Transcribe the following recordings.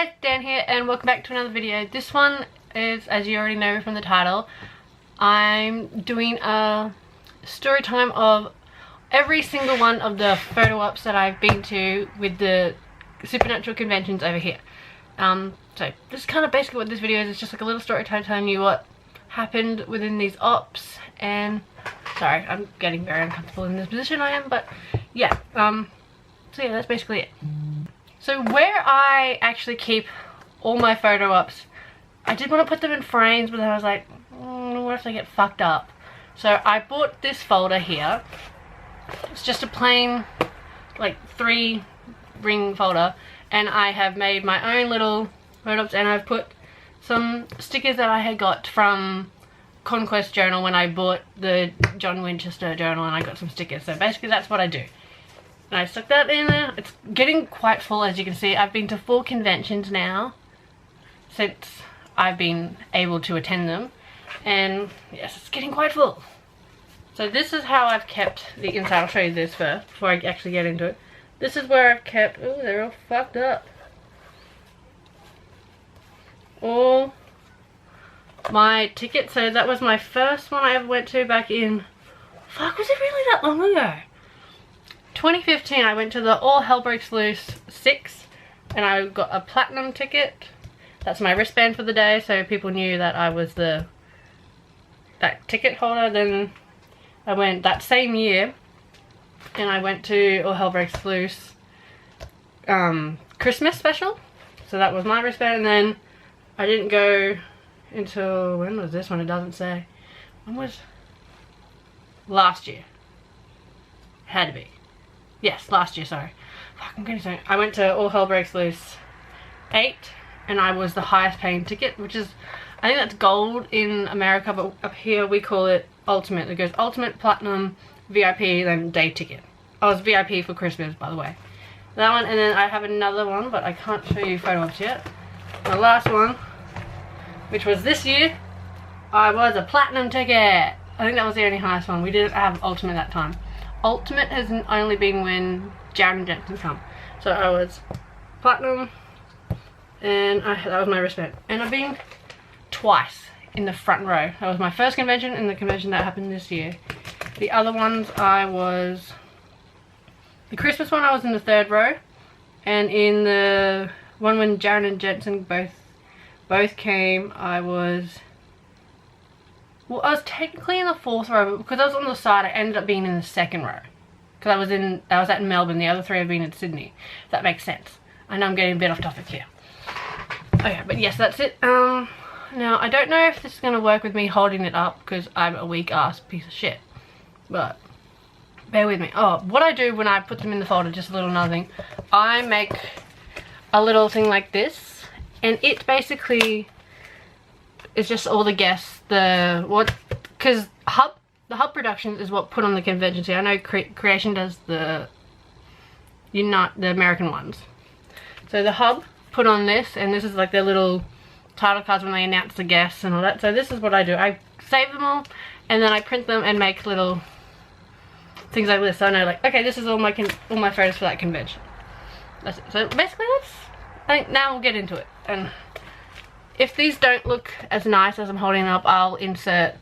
Hi guys, Dan here and welcome back to another video. This one is, as you already know from the title, I'm doing a story time of every single one of the photo ops that I've been to with the supernatural conventions over here. So this is kind of basically what this video is. It's just like a little story time telling you what happened within these ops. And sorry, I'm getting very uncomfortable in this position I am, but yeah. So yeah, that's basically it. So where I actually keep all my photo ops, I did want to put them in frames, but then I was like, what if they get fucked up? So I bought this folder here. It's just a plain, like 3-ring folder, and I have made my own little photo ops, and I've put some stickers that I had got from Conquest Journal when I bought the John Winchester journal, and I got some stickers. So basically that's what I do. And I stuck that in there. It's getting quite full, as you can see. I've been to 4 conventions now since I've been able to attend them. And yes, it's getting quite full. So this is how I've kept the inside. I'll show you this first before I actually get into it. This is where I've kept, oh, they're all fucked up, all my tickets. So that was my first one I ever went to back in, fuck, was it really that long ago? 2015, I went to the All Hell Breaks Loose 6 and I got a platinum ticket. That's my wristband for the day, so people knew that I was that ticket holder. Then I went that same year and I went to All Hell Breaks Loose Christmas special. So that was my wristband, and then I didn't go until, when was this one? It doesn't say. When was last year? Had to be. Yes, last year, sorry. Fuck, I'm getting so... I went to All Hell Breaks Loose 8 and I was the highest paying ticket, which is, I think that's gold in America, but up here we call it ultimate. It goes ultimate, platinum, VIP, then day ticket. I was VIP for Christmas, by the way. That one, and then I have another one, but I can't show you photos yet. The last one, which was this year, I was a platinum ticket. I think that was the only highest one. We didn't have ultimate that time. Ultimate has only been when Jared and Jensen come. So I was platinum, and that was my wristband. And I've been twice in the front row. That was my first convention and the convention that happened this year. The other ones I was, the Christmas one I was in the 3rd row, and in the one when Jared and Jensen both came, I was technically in the 4th row, but because I was on the side, I ended up being in the 2nd row. Because I was at Melbourne, the other 3 have been in Sydney. If that makes sense. I know I'm getting a bit off topic here. Okay, but yes, that's it. Now, I don't know if this is going to work with me holding it up, because I'm a weak ass piece of shit. But, bear with me. Oh, what I do when I put them in the folder, just a little another thing. I make a little thing like this, and it basically... it's just all the guests, because the Hub Productions is what put on the convention. See, I know Creation does the American ones. So the Hub put on this, and this is like their little title cards when they announce the guests and all that. So this is what I do. I save them all, and then I print them and make little things like this. So I know, like, okay, this is all my photos for that convention. That's it. So basically I think now we'll get into it. And if these don't look as nice as I'm holding up, I'll insert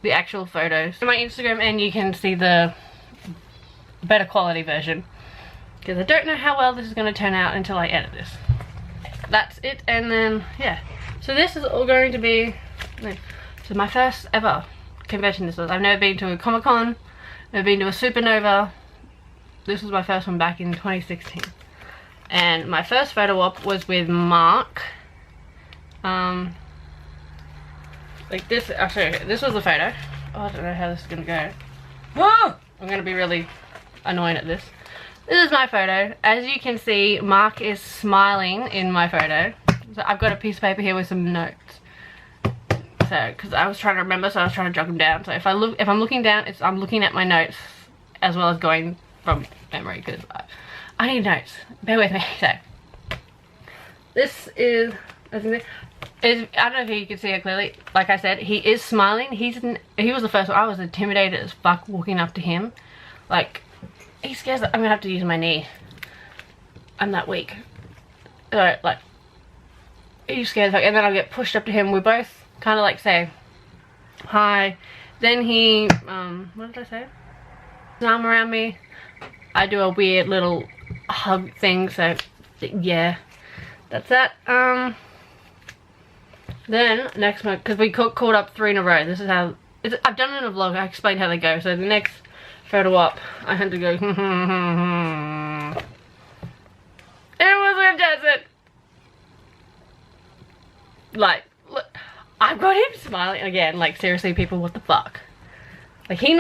the actual photos to my Instagram and you can see the better quality version. Because I don't know how well this is going to turn out until I edit this. That's it, and then, yeah. So this is all going to be, this is my first ever convention this was. I've never been to a Comic-Con, never been to a Supernova. This was my first one back in 2016. And my first photo op was with Mark. Like this, I'll show you. This was the photo. Oh, I don't know how this is gonna go. Whoa! I'm gonna be really annoying at this. This is my photo. As you can see, Mark is smiling in my photo. So I've got a piece of paper here with some notes. So, because I was trying to remember, so I was trying to jot them down. So if I'm looking down, I'm looking at my notes as well as going from memory, because I need notes. Bear with me. So this is, I don't know if you can see it clearly. Like I said, he is smiling. He was the first one. I was intimidated as fuck walking up to him. Like, he scares. I'm gonna have to use my knee. I'm that weak. Like, He scared the fuck, and then I'll get pushed up to him. We both kind of like say hi. Then he, what did I say? His arm around me. I do a weird little hug thing, so yeah, that's that. Then next month, because we called up 3 in a row. This is how I've done it in a vlog. I explained how they go. So the next photo op, I had to go. It was with Jason. Like, look, I've got him smiling again. Like, seriously, people, what the fuck? Like, he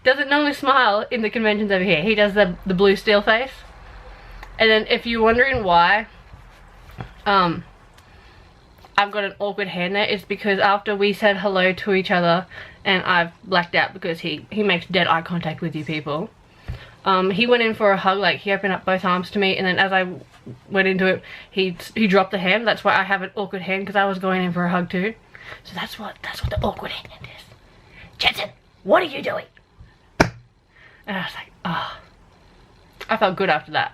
doesn't normally smile in the conventions over here. He does the blue steel face. And then if you're wondering why I've got an awkward hand there, it's because after we said hello to each other, and I've blacked out because he makes dead eye contact with you people. He went in for a hug, like he opened up both arms to me, and then as I went into it, he dropped the hand. That's why I have an awkward hand, because I was going in for a hug too. So that's what the awkward hand is. Jensen, what are you doing? And I was like, oh. I felt good after that.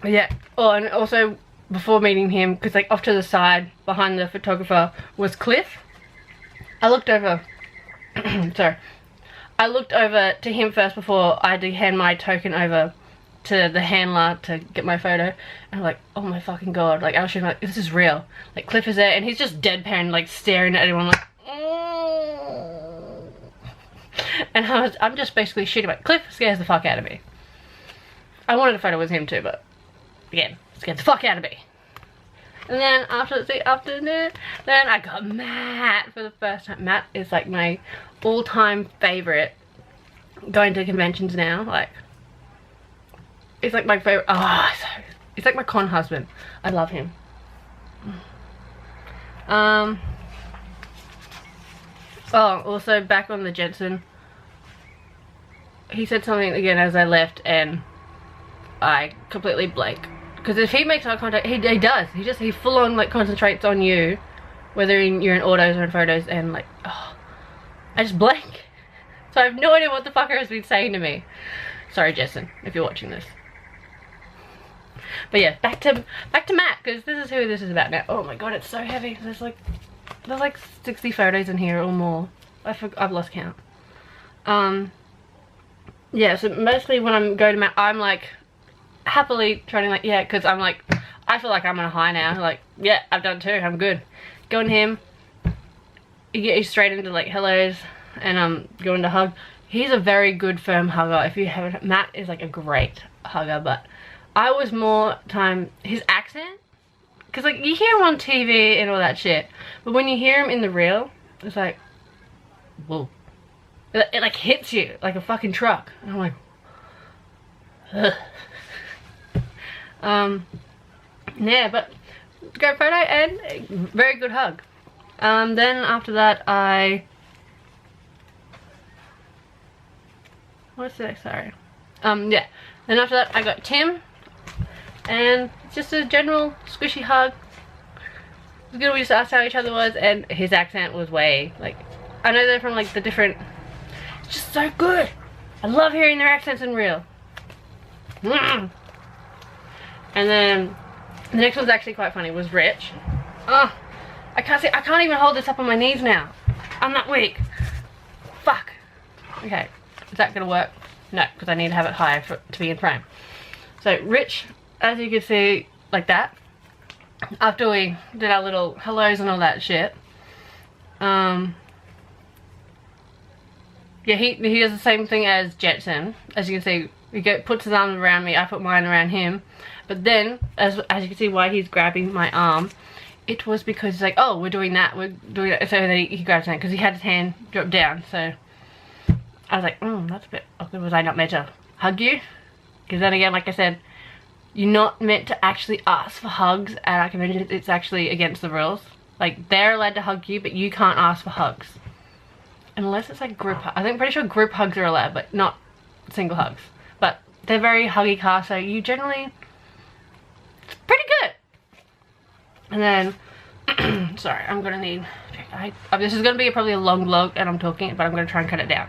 Yeah. Oh, and also before meeting him, because like off to the side behind the photographer was Cliff. I looked over. Sorry. I looked over to him first before I had to hand my token over to the handler to get my photo. And I'm like, oh my fucking god. Like I was showing like, this is real. Like Cliff is there and he's just deadpan, like staring at everyone like, mm. And I'm just basically shooting like, Cliff scares the fuck out of me. I wanted a photo with him too, but again, scared the fuck out of me. And then after that, then I got Matt for the first time. Matt is like my all-time favorite going to conventions now. Like, it's like my favorite. Oh, it's like my con husband. I love him. Oh, also back on the Jensen, he said something again as I left, and I completely blanked. Because if he makes eye contact, he does. He full on like concentrates on you, whether you're in autos or in photos, and like, oh, I just blank. So I have no idea what the fucker has been saying to me. Sorry, Jason, if you're watching this. But yeah, back to Matt, because this is who this is about now. Oh my god, it's so heavy. There's like 60 photos in here or more. I've lost count. Yeah, so mostly when I'm going to Matt, I'm like happily trying to like, yeah, because I'm like, I feel like I'm on a high now. Like, yeah, I've done 2, I'm good. Going to him, you get straight into like hellos and going to hug. He's a very good firm hugger. If you haven't, Matt is like a great hugger, but I was more time his accent, because like you hear him on TV and all that shit, but when you hear him in the real, it's like, whoa, it like hits you like a fucking truck. And I'm like, ugh. Yeah, but great photo and very good hug. Then after that what's the next, sorry. Yeah, then after that I got Tim, and just a general squishy hug. It was good, we just asked how each other was, and his accent was way, like, I know they're from like the different, it's just so good. I love hearing their accents in real. And then the next one's actually quite funny, was Rich. Oh, I can't even hold this up on my knees now. I'm that weak. Fuck. Okay, is that gonna work? No, because I need to have it higher to be in frame. So Rich, as you can see, like that. After we did our little hellos and all that shit. Yeah, he does the same thing as Jetson. As you can see, he puts his arm around me, I put mine around him. But then, as you can see why he's grabbing my arm, it was because he's like, oh, we're doing that. So then he grabbed his hand, because he had his hand drop down. So I was like, that's a bit awkward. Was I not meant to hug you? Because then again, like I said, you're not meant to actually ask for hugs at our convention. It's actually against the rules. Like, they're allowed to hug you, but you can't ask for hugs. Unless it's like group hugs. I'm pretty sure group hugs are allowed, but not single hugs. But they're very huggy cars, so you generally, it's pretty good. And then, sorry, I'm gonna need, this is gonna be probably a long vlog and I'm talking, but I'm gonna try and cut it down.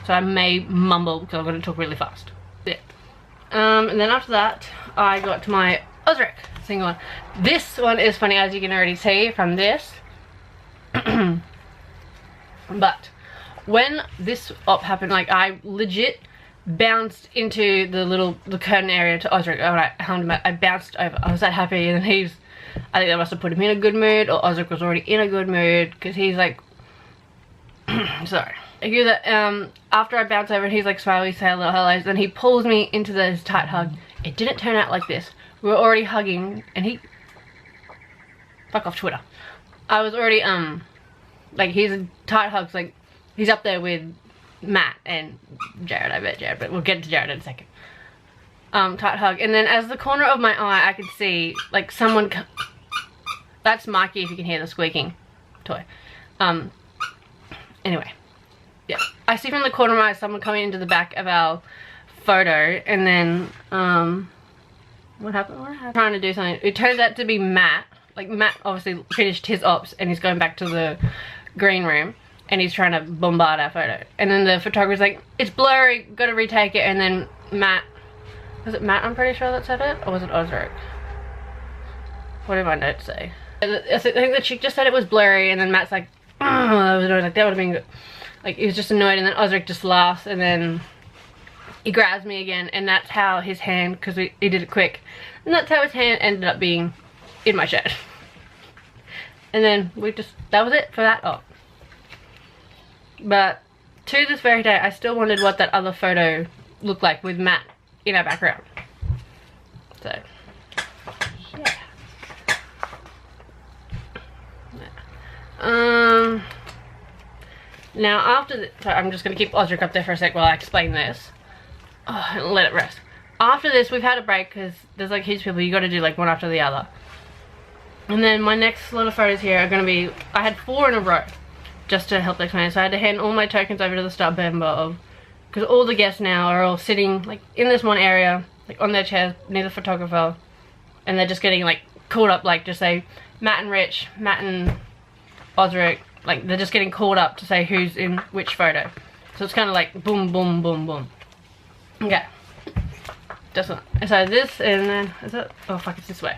So I may mumble because I'm gonna talk really fast. Yeah. And then after that, I got to my Osric, single one. This one is funny, as you can already see from this. But when this op happened, like I legit bounced into the curtain area to Osric. When I held him, I bounced over. I was that happy, and then I think that must have put him in a good mood, or Osric was already in a good mood, because he's like, sorry. I hear that after I bounce over and he's like smiley, say hello, hellos, then he pulls me into this tight hug. It didn't turn out like this. We were already hugging, and he, fuck off Twitter. I was already like, he's tight hugs, like he's up there with Matt and Jared. I bet Jared, but we'll get to Jared in a second. Tight hug, and then as the corner of my eye I could see like someone that's Mikey, if you can hear the squeaking toy. Anyway, yeah, I see from the corner of my eye someone coming into the back of our photo, and then what happened? Trying to do something. It turns out to be Matt. Like, Matt obviously finished his ops and he's going back to the green room and he's trying to bombard our photo, and then the photographer's like, it's blurry, gotta retake it. And then Matt, was it Matt, I'm pretty sure that said it, or was it Osric? What did my notes say? I think the chick just said it was blurry, and then Matt's like, oh, that was annoying. Like, that would have been good. Like, he was just annoyed, and then Osric just laughs, and then he grabs me again, and that's how his hand, because he did it quick, and that's how his hand ended up being in my shirt. And then we just, that was it for that op. But to this very day, I still wondered what that other photo looked like with Matt in our background. So, yeah. Now after the, so I'm just going to keep Osric up there for a sec while I explain this. Oh, and let it rest. After this, we've had a break because there's like heaps of people, you got to do like one after the other. And then my next lot of photos here are going to be, I had 4 in a row just to help explain. So I had to hand all my tokens over to the start member of, because all the guests now are all sitting like in this one area, like on their chairs near the photographer, and they're just getting like called up, like just say Matt and Rich, Matt and Osric, like they're just getting called up to say who's in which photo. So it's kind of like boom, boom, boom, boom. Okay. Just one. So this, and then, is it? Oh fuck, it's this way.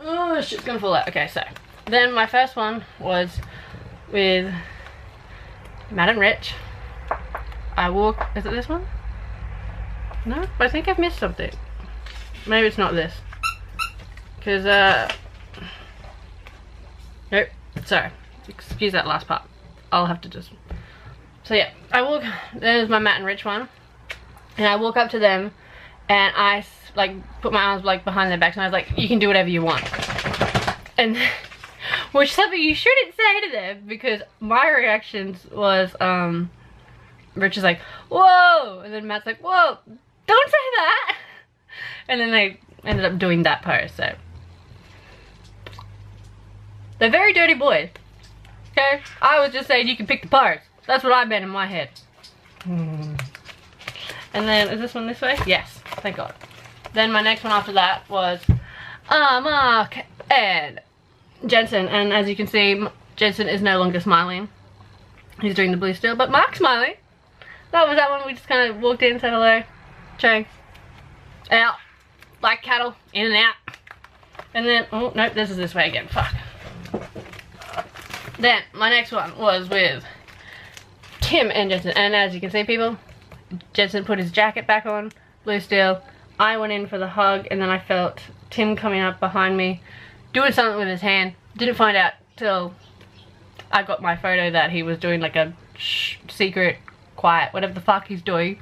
Oh, shit's gonna fall out. Okay, so then my first one was with Matt and Rich. I walk, is it this one? No, but I think I've missed something. Maybe it's not this. Because, nope, sorry. Excuse that last part. I'll have to just, so yeah, I walk, there's my Matt and Rich one. And I walk up to them and I like put my arms like behind their backs and I was like, you can do whatever you want. And which is something you shouldn't say to them, because my reactions was Rich is like, whoa, and then Matt's like, whoa, don't say that. And then they ended up doing that pose. So they're very dirty boys. Okay, I was just saying you can pick the pose. That's what I meant in my head. And then, is this one this way? Yes, thank God. Then my next one after that was Mark and Jensen. And as you can see, Jensen is no longer smiling. He's doing the blue still, but Mark's smiling. That was that one. We just kind of walked in, said hello, chang, out, like cattle, in and out. And then, oh, nope, this is this way again, fuck. Then, my next one was with Tim and Jensen. And as you can see, people, Jensen put his jacket back on, blue steel. I went in for the hug, and then I felt Tim coming up behind me, doing something with his hand. Didn't find out till I got my photo that he was doing like a secret, quiet, whatever the fuck he's doing.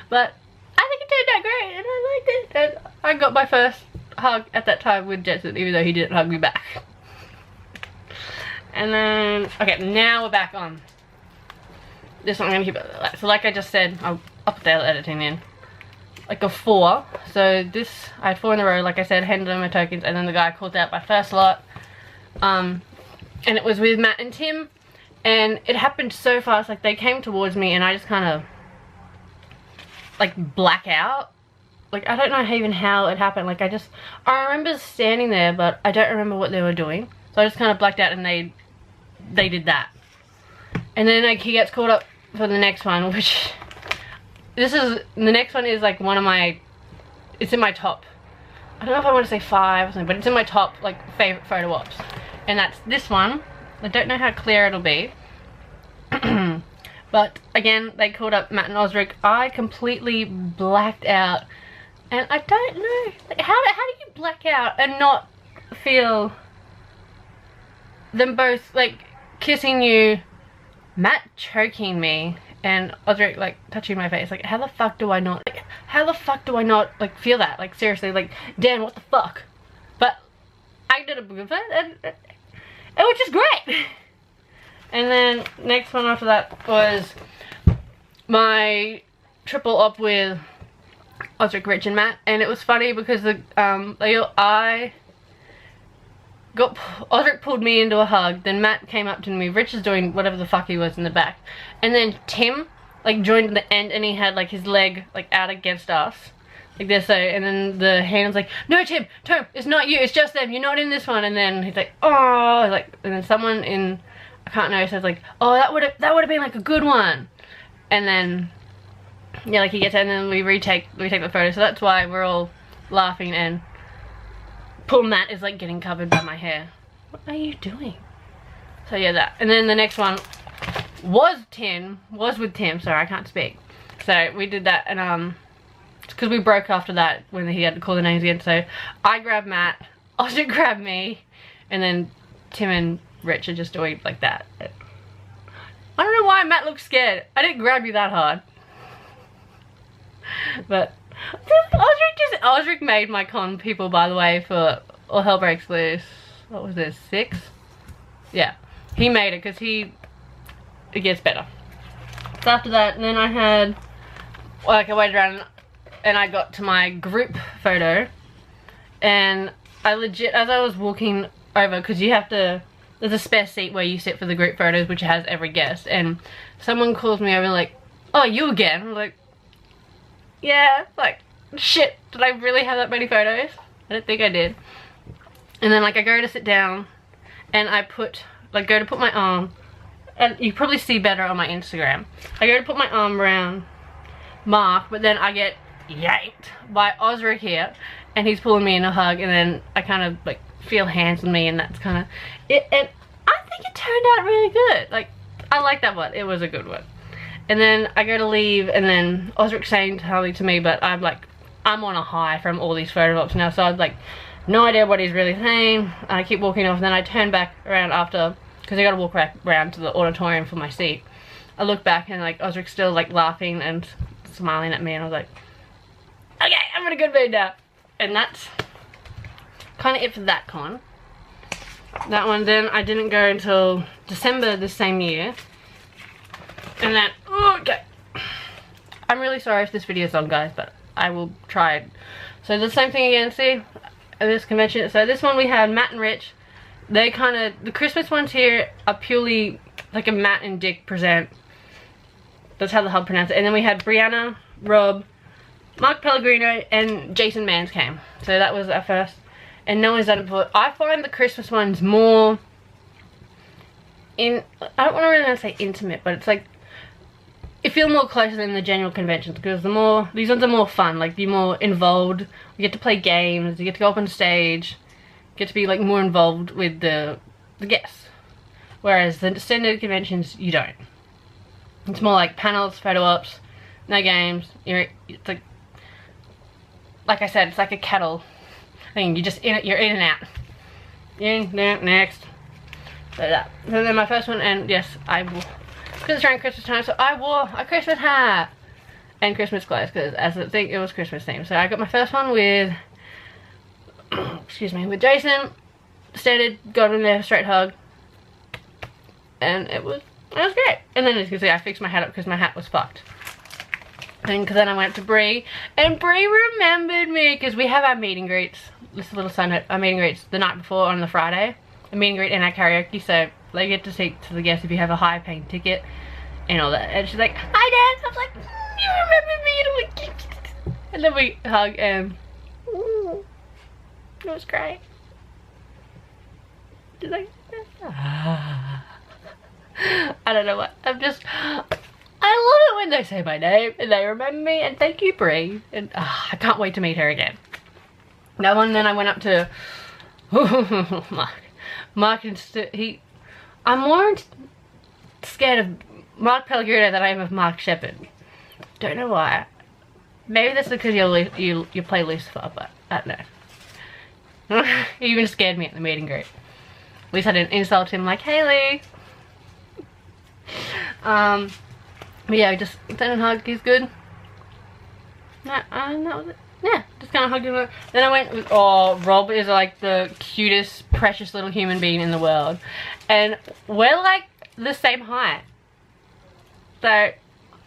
But I think it turned out great, and I liked it. And I got my first hug at that time with Jensen, even though he didn't hug me back. And then, okay, now we're back on this one. I'm gonna keep it, so like I just said, I'll put the editing in, like a 4. So this, I had 4 in a row, like I said, handed them my tokens, and then the guy called out my first lot. And it was with Matt and Tim, and it happened so fast. Like, they came towards me and I just kind of like black out. Like, I don't know even how it happened. Like, I remember standing there, but I don't remember what they were doing. So I just kind of blacked out, and they did that. And then like he gets called up for the next one, which the next one is like one of my, it's in my top I don't know if I want to say 5 or something, but it's in my top like favorite photo ops, and that's this one. I don't know how clear it'll be. But again, they called up Matt and Osric. I completely blacked out, and I don't know, like, how do you black out and not feel them both like kissing you, Matt choking me, and Osric like touching my face? Like, how the fuck do I not like feel that? Like, seriously, like, Dan, what the fuck? But I did a bit of it, and it was just great. And then next one after that was my triple op with Osric, Rich, and Matt. And it was funny because Osric pulled me into a hug, then Matt came up to me, Rich is doing whatever the fuck he was in the back, and then Tim like joined at the end, and he had like his leg like out against us like this, so, and then the hand was like, no Tim, it's not you, it's just them, you're not in this one. And then he's like, oh, like, and then someone in, I can't know, says like, oh, that would have been like a good one. And then yeah, like he gets it, and then we retake the photo. So that's why we're all laughing, and poor Matt is like getting covered by my hair. What are you doing? So yeah, that. And then the next one was with Tim, sorry, I can't speak. So we did that, and because we broke after that when he had to call the names again. So I grabbed Matt, Osric grabbed me, and then Tim and Rich are just doing like that. I don't know why Matt looks scared. I didn't grab you that hard. But Osric made my con people, by the way, for All Hell Breaks Loose. What was this, 6? Yeah, he made it because it gets better. So after that, and then I had, like, I waited around and I got to my group photo, and I legit, as I was walking over, because you have to, there's a spare seat where you sit for the group photos, which has every guest, and someone calls me over like, oh, you again? I'm like, yeah, like, shit, did I really have that many photos? I don't think I did. And then like I go to sit down, and I go to put my arm, and you probably see better on my Instagram. I go to put my arm around Mark, but then I get yanked by Osric here, and he's pulling me in a hug, and then I kind of like feel hands on me, and that's kind of it. And I think it turned out really good. Like, I like that one. It was a good one. And then I go to leave, and then Osric's saying something to me, but I'm like, I'm on a high from all these photo ops now, so I've like no idea what he's really saying. And I keep walking off, and then I turn back around after, because I gotta walk back around to the auditorium for my seat. I look back, and like Osric's still like laughing and smiling at me, and I was like, okay, I'm in a good mood now. And that's kind of it for that con. That one, then I didn't go until December the same year. And then, okay, I'm really sorry if this video is long, guys, but I will try it. So the same thing again, see, at this convention. So this one we had Matt and Rich. They kind of, the Christmas ones here are purely like a Matt and Dick present. That's how the hub pronounced it. And then we had Brianna, Rob, Mark Pellegrino, and Jason Mans came. So that was our first. And no one's done it before. I find the Christmas ones more I don't want to really say intimate, but it's like, it feels more closer than the general conventions, because these ones are more fun. Like, you're more involved. You get to play games, you get to go up on stage, get to be like more involved with the guests. Whereas the standard conventions, you don't. It's more like panels, photo ops, no games. It's like I said, it's like a cattle thing. You're just in it, you're in and out. In, out, next. So that. So then my first one, and yes, I will, because it's around Christmas time, so I wore a Christmas hat and Christmas clothes, because as I think it was Christmas themed. So I got my first one with, excuse me, with Jason. Standard, got him there, straight hug, and it was great. And then as you can see, I fixed my hat up because my hat was fucked. And then I went to Bree, and Bree remembered me, because we have our meet and greets. This is a little side note, our meet and greets the night before on the Friday. A meet and greet and our karaoke, so they get to speak to the guests if you have a high paying ticket and all that. And she's like, hi Dad. I was like, you remember me? And I'm like, and then we hug, and it was great. She's like, I don't know what, I love it when they say my name and they remember me, and thank you, Bree. And I can't wait to meet her again. That one, then I went up to Mark. Mark and I'm more scared of Mark Pellegrino than I am of Mark Shepherd. Don't know why. Maybe that's because you play Lucifer, but I don't know. He even scared me at the meet and greet. At least I didn't insult him like Haley. But yeah, just sent and hug. He's good. That was it. Yeah, just kind of hugged him. Then I went with, oh, Rob is like the cutest, precious little human being in the world. And we're like the same height. So,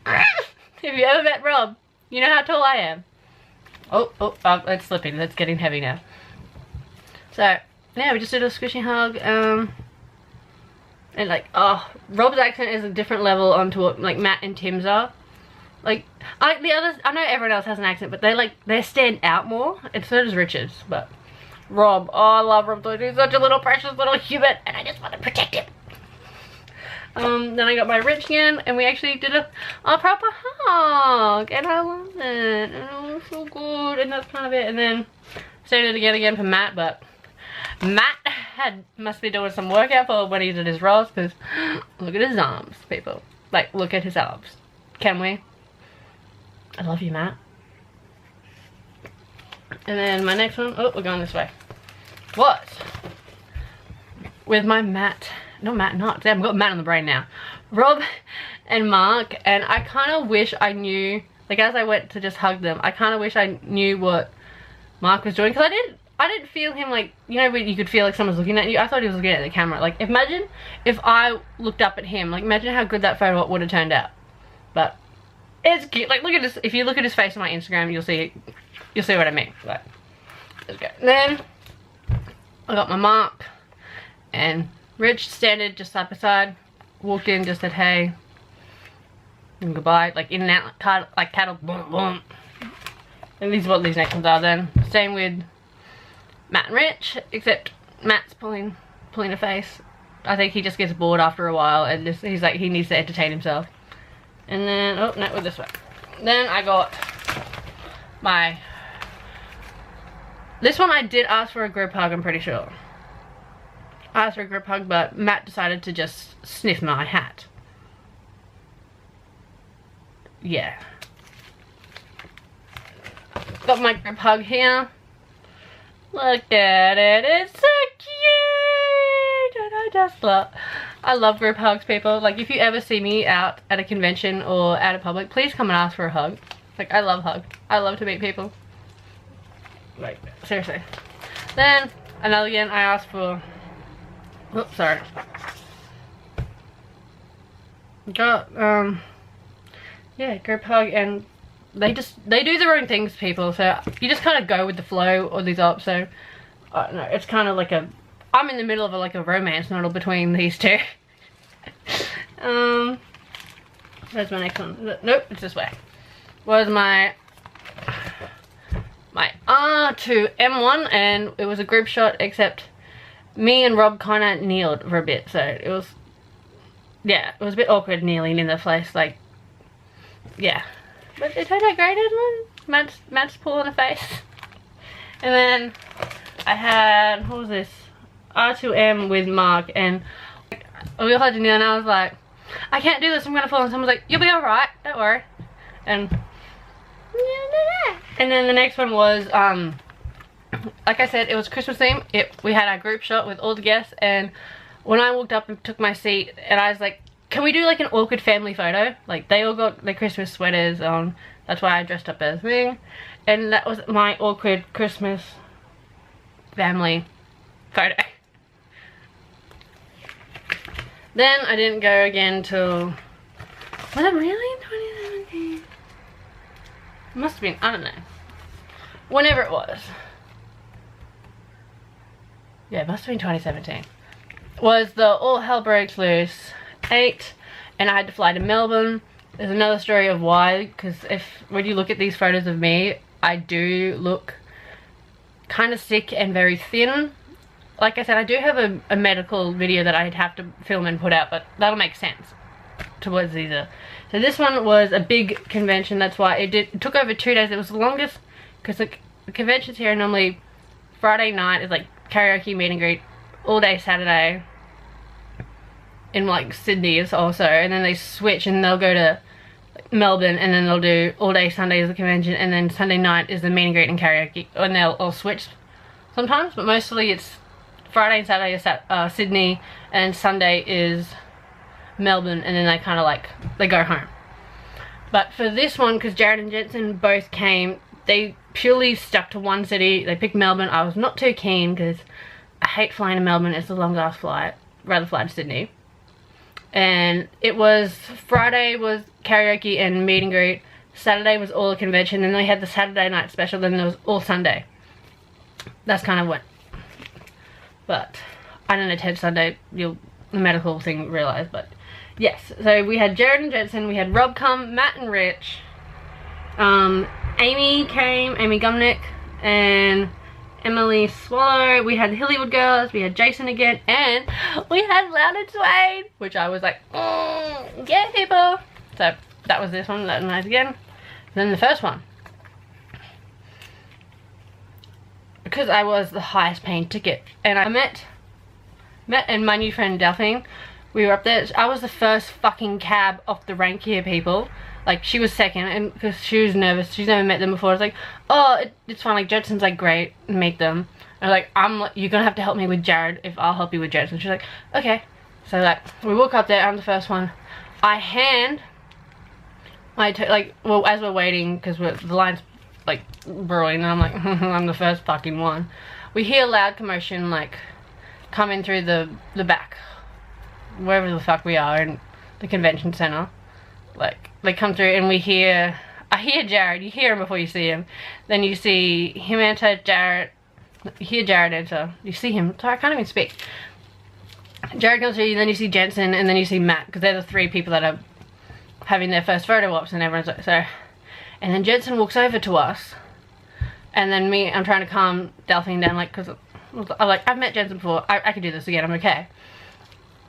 if you ever met Rob, you know how tall I am. Oh, it's slipping. That's getting heavy now. So, yeah, we just did a squishy hug. And like, oh, Rob's accent is a different level onto what like Matt and Tim's are. Like, the others, I know everyone else has an accent, but they stand out more. And so does Richard's, but Rob, oh, I love Rob. He's such a little precious little human, and I just want to protect him. Then I got my Rich again, and we actually did a proper hug, and I love it, and it was so good, and that's kind of it. And then started it again for Matt, but Matt must be doing some workout for when he did his rolls, because look at his arms, people. Like, look at his arms. Can we? I love you, Matt. And then my next one, oh, we're going this way, was with my Matt, I've got Matt on the brain now, Rob and Mark. And I kind of wish I knew, like as I went to just hug them, I kind of wish I knew what Mark was doing, because I didn't feel him like, you know when you could feel like someone's looking at you. I thought he was looking at the camera. Like, imagine if I looked up at him, like imagine how good that photo would have turned out. But it's cute. Like, look at this. If you look at his face on my Instagram, you'll see what I mean. Like, let's go. Then I got my Mark and Rich standing just side by side. Walked in, just said hey and goodbye, like in and out like cattle. Boom, boom. And these are what these next ones are. Then same with Matt and Rich, except Matt's pulling a face. I think he just gets bored after a while, and he's like, he needs to entertain himself. And then, oh no, we're this way. Then I got this one I did ask for a group hug, I'm pretty sure. I asked for a group hug, but Matt decided to just sniff my hat. Yeah. Got my group hug here. Look at it, it's so cute! And I love group hugs, people. Like, if you ever see me out at a convention or out in public, please come and ask for a hug. Like, I love hugs. I love to meet people. Like, seriously. Then, another again, I asked for, oops, sorry. Got, yeah, group hug, and they do their own things, people, so you just kind of go with the flow of these up. So I don't know, it's kind of like I'm in the middle of like a romance novel between these two. Where's my next one? Nope, it's this way. Was my R2M1, and it was a group shot, except me and Rob kind of kneeled for a bit, so it was, yeah, it was a bit awkward kneeling in the place, like, yeah. But it turned out great, didn't it? Matt's pulling a face. And then I had, what was this? R2M with Mark, and we all had to kneel, and I was like, I can't do this, I'm gonna fall. And someone's like, you'll be alright, don't worry. And then the next one was, like I said, it was Christmas theme. We had our group shot with all the guests, and when I walked up and took my seat, and I was like, can we do like an awkward family photo? Like, they all got their Christmas sweaters on. That's why I dressed up as me. And that was my awkward Christmas family photo. Then I didn't go again till, was it really 2017? It must have been, I don't know. Whenever it was. Yeah, it must have been 2017. Was the All Hell Breaks Loose 8, and I had to fly to Melbourne. There's another story of why, because when you look at these photos of me, I do look kind of sick and very thin. Like I said, I do have a medical video that I'd have to film and put out, but that'll make sense towards these. So this one was a big convention, that's why it took over 2 days. It was the longest, because the conventions here are normally Friday night is like karaoke meet and greet all day Saturday in like Sydney also, and then they switch and they'll go to Melbourne, and then they'll do all day Sunday as the convention, and then Sunday night is the meet and greet and karaoke, and they'll switch sometimes, but mostly it's Friday and Saturday is Sydney, and Sunday is Melbourne, and then they kind of like, they go home. But for this one, because Jared and Jensen both came, they purely stuck to one city. They picked Melbourne. I was not too keen because I hate flying to Melbourne. It's a long ass flight. Rather fly to Sydney. And it was, Friday was karaoke and meet and greet. Saturday was all a convention, and then they had the Saturday night special, then there was all Sunday. That's kind of what. But I didn't attend Sunday, you'll, the medical thing realize, but yes. So we had Jared and Jensen, we had Rob come, Matt and Rich. Amy came, Amy Gumnick, and Emily Swallow. We had the Hillywood girls, we had Jason again, and we had Loud and Swain, which I was like, yeah people. So that was this one, Loud and Nice again. Then the first one, because I was the highest paying ticket, and I met and my new friend Delphine. We were up there. I was the first fucking cab off the rank here, people. Like, she was second, and because she was nervous, she's never met them before. I was like, oh, it's fine, like, Jensen's like, great, meet them. And like, you're gonna have to help me with Jared if I'll help you with Jensen. She's like, okay. So like, we walk up there, I'm the first one. I hand well, as we're waiting, because the line's like brewing, and I'm like, I'm the first fucking one. We hear loud commotion, like, coming through the back, wherever the fuck we are in the convention center. Like, they come through, and I hear Jared. You hear him before you see him. Then you see him enter, Jared. You hear Jared enter. You see him. Sorry, I can't even speak. Jared comes through, then you see Jensen, and then you see Matt, because they're the three people that are having their first photo ops, and everyone's like, so. And then Jensen walks over to us, and then I'm trying to calm Delphine down, like, because I'm like, I've met Jensen before. I can do this again. I'm okay.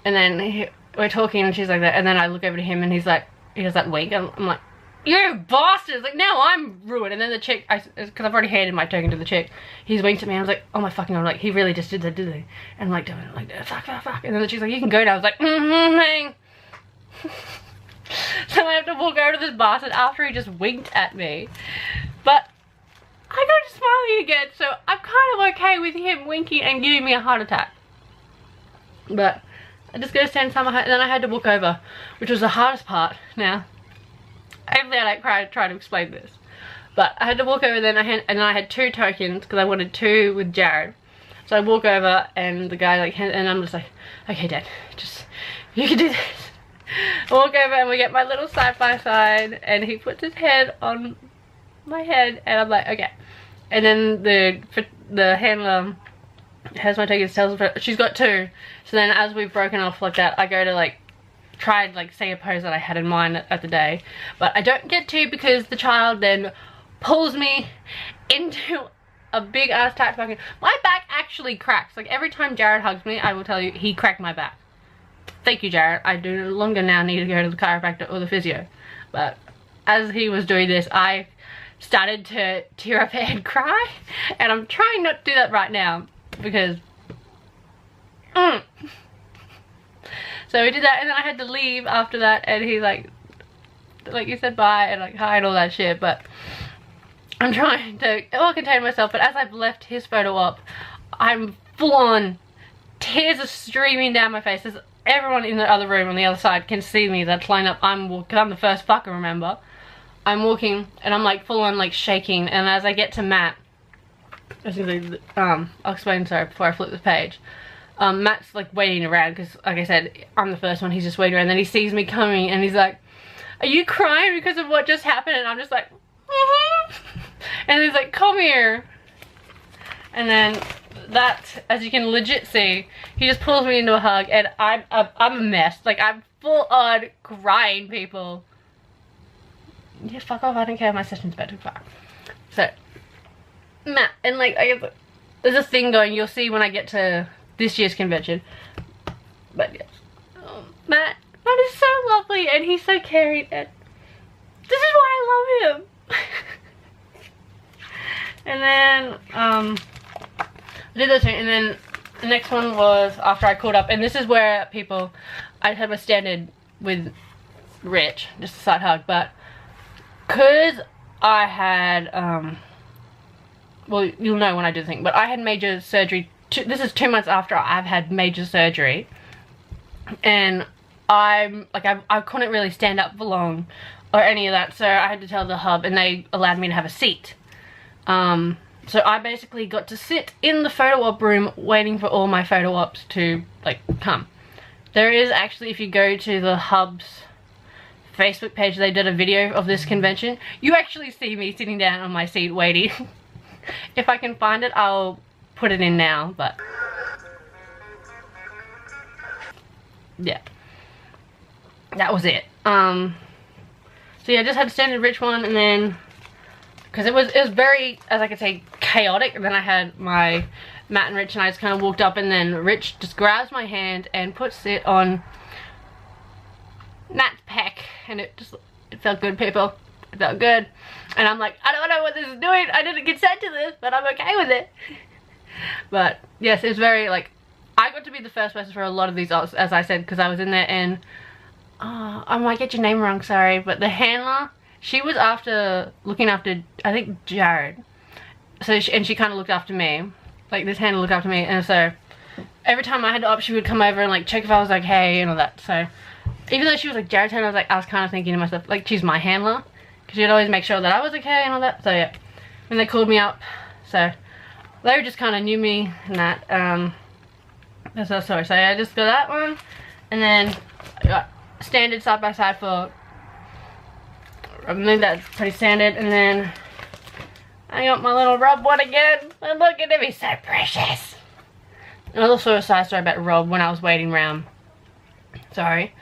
And then we're talking, and she's like that, and then I look over to him, and he's like, he does that wink, and I'm like, you bastards, like, now I'm ruined. And then the chick, because I've already handed my token to the chick, he's winked at me, and I was like, oh my fucking god, like, he really just did that, did he? And I'm like, doing it, like, fuck. And then the chick's like, you can go now. I was like, hang. So I have to walk over to this bastard after he just winked at me. But I got smiling again, so I'm kind of okay with him winking and giving me a heart attack. But I just gotta stand somewhere, and then I had to walk over, which was the hardest part. Now, hopefully I don't try to explain this, but I had to walk over. Then I had 2 tokens because I wanted 2 with Jared. So I walk over, and the guy like, and I'm just like, okay, Dad, just you can do this. I walk over, and we get my little side by side, and he puts his head on my head, and I'm like, okay. And then the handler has my tokens, tells her she's got 2. So then as we've broken off like that, I go to like try and like say a pose that I had in mind at the day, but I don't get to, because the child then pulls me into a big ass tight fucking, my back actually cracks. Like, every time Jared hugs me, I will tell you, he cracked my back. Thank you, Jared. I do no longer now need to go to the chiropractor or the physio. But as he was doing this, I started to tear up and cry, and I'm trying not to do that right now, because so we did that, and then I had to leave after that, and he like he said bye and like hi and all that shit. But I'm trying to contain myself. But as I've left his photo op, I'm full on, tears are streaming down my face. There's everyone in the other room on the other side can see me that's lined up. I'm the first fucker, remember. I'm walking, and I'm like full on like shaking, and as I get to Matt, I'll explain, sorry, before I flip the page. Matt's like waiting around, because like I said, I'm the first one. He's just waiting around, and then he sees me coming, and he's like, are you crying because of what just happened? And I'm just like, and he's like, come here. And then that, as you can legit see, he just pulls me into a hug, and I'm a mess. Like, I'm full on crying, people. Yeah, fuck off, I don't care if my session's about to far. So Matt, and like, there's a thing going, you'll see when I get to this year's convention. But yes, Matt is so lovely, and he's so caring, and this is why I love him. And then I did those two, and then the next one was after I caught up, and this is where I had my standard with Rich, just a side hug, but because I had, well, you'll know when I do the thing, but I had major surgery, this is 2 months after I've had major surgery, and I couldn't really stand up for long, or any of that, so I had to tell the hub, and they allowed me to have a seat. So I basically got to sit in the photo op room waiting for all my photo ops to, like, come. There is actually, if you go to the hub's Facebook page, they did a video of this convention. You actually see me sitting down on my seat waiting. If I can find it, I'll put it in now, but yeah. That was it. So yeah, I just had a standard Rich one, and then because it was very, as I could say, chaotic, and then I had my Matt and Rich, and I just kind of walked up, and then Rich just grabs my hand and puts it on Matt's peck, and it felt good, people. It felt good. And I'm like, I don't know what this is doing. I didn't consent to this, but I'm okay with it. But yes, it was very, like, I got to be the first person for a lot of these, as I said, because I was in there, and I might get your name wrong, sorry, but the handler, she was looking after, I think, Jared. So and she kind of looked after me. Like, this handler looked after me, and so every time I had to op, she would come over and, like, check if I was okay and all that. So even though she was like Jared's handler, I was kind of thinking to myself, like, she's my handler, because she'd always make sure that I was okay and all that. So yeah, when they called me up, so they just kind of knew me and that. So sorry. So I just got that one, and then I got standard side by side for. I think that's pretty standard, and then I got my little Rob one again, and look at him, he's so precious. And also a side story about Rob when I was waiting around. Sorry.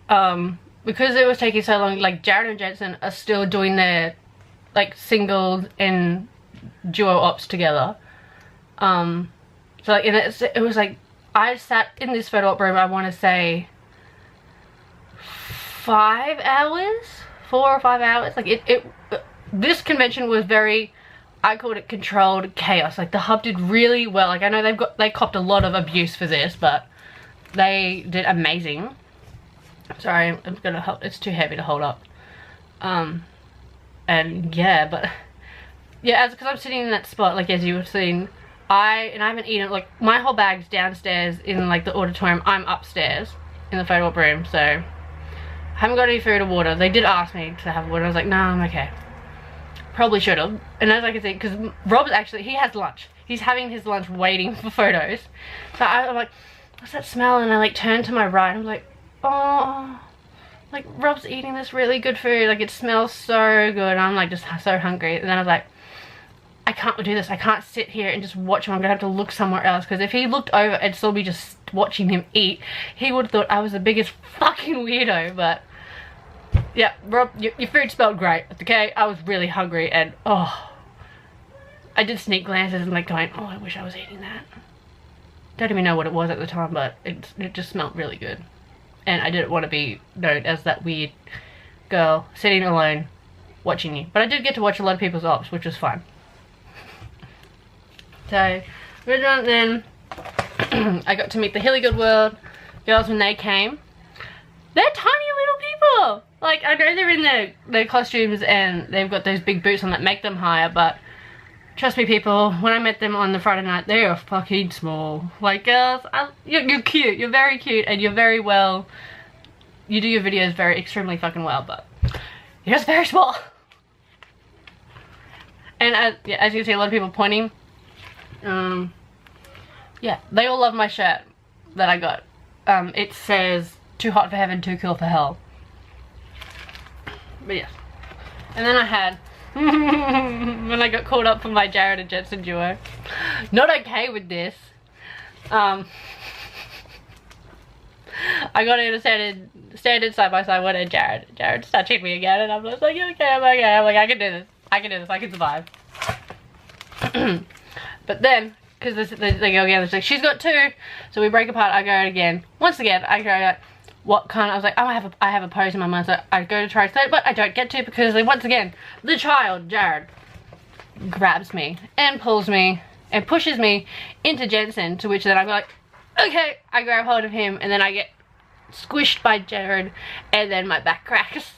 Because it was taking so long, like, Jared and Jensen are still doing their, like, single and duo ops together. So, like, and it was like, I sat in this photo op room, I want to say 5 hours? 4 or 5 hours. Like, this convention was very, I called it controlled chaos. Like, the hub did really well. Like, I know they copped a lot of abuse for this, but they did amazing. Sorry, I'm gonna hold, it's too heavy to hold up. And yeah, but yeah, because I'm sitting in that spot, like, as you have seen, I haven't eaten, like, my whole bag's downstairs in, like, the auditorium. I'm upstairs in the photo op room, so I haven't got any food or water. They did ask me to have water. I was like, no, I'm okay. Probably should have. And as I can see, because Rob's actually, he has lunch. He's having his lunch waiting for photos. So I'm like, what's that smell? And I, like, turned to my right. I'm like, oh, like, Rob's eating this really good food. Like, it smells so good. And I'm, like, just so hungry. And then I was like, I can't do this. I can't sit here and just watch him. I'm gonna have to look somewhere else, because if he looked over and saw me just watching him eat, he would have thought I was the biggest fucking weirdo. But yeah, Rob, your food smelled great, okay? I was really hungry, and oh, I did sneak glances and, like, going, oh, I wish I was eating that. Don't even know what it was at the time, but it just smelled really good. And I didn't want to be known as that weird girl sitting alone watching you. But I did get to watch a lot of people's ops, which was fun. So, then I got to meet the Hilly Good World girls when they came. They're tiny little people! Like, I know they're in their costumes and they've got those big boots on that make them higher, but trust me, people, when I met them on the Friday night, they are fucking small. Like, girls, you're cute. You're very cute, and you're very well. You do your videos extremely fucking well, but you're just very small. And as you can see, a lot of people pointing. Yeah, they all love my shirt that I got. It says, too hot for heaven, too cool for hell. But yes. And then I had, when I got called up for my Jared and Jensen duo. Not okay with this. I got in a standard side by side one, and Jared's touching me again, and I'm just like, okay, I'm okay. I'm like, I can do this. I can do this. I can survive. But then, because they go again, it's like, she's got 2, so we break apart. I go out again. Once again, I go out. What kind? I was like, oh, I have a pose in my mind, so I go to try to say it, but I don't get to, because, like, once again, the child, Jared, grabs me and pulls me and pushes me into Jensen, to which then I'm like, okay, I grab hold of him, and then I get squished by Jared, and then my back cracks.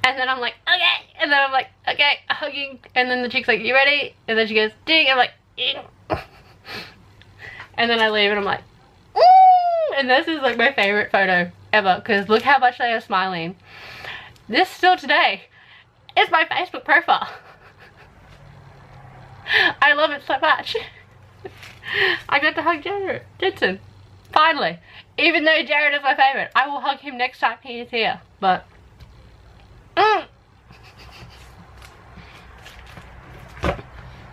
And then I'm like, okay, and then I'm like, okay, hugging, and then the chick's like, you ready? And then she goes, ding, I'm like, ding. And then I leave and I'm like, and this is like my favorite photo ever, because look how much they are smiling. This still today is my Facebook profile. I love it so much. I got to hug Jensen, finally. Even though Jared is my favorite, I will hug him next time he is here, but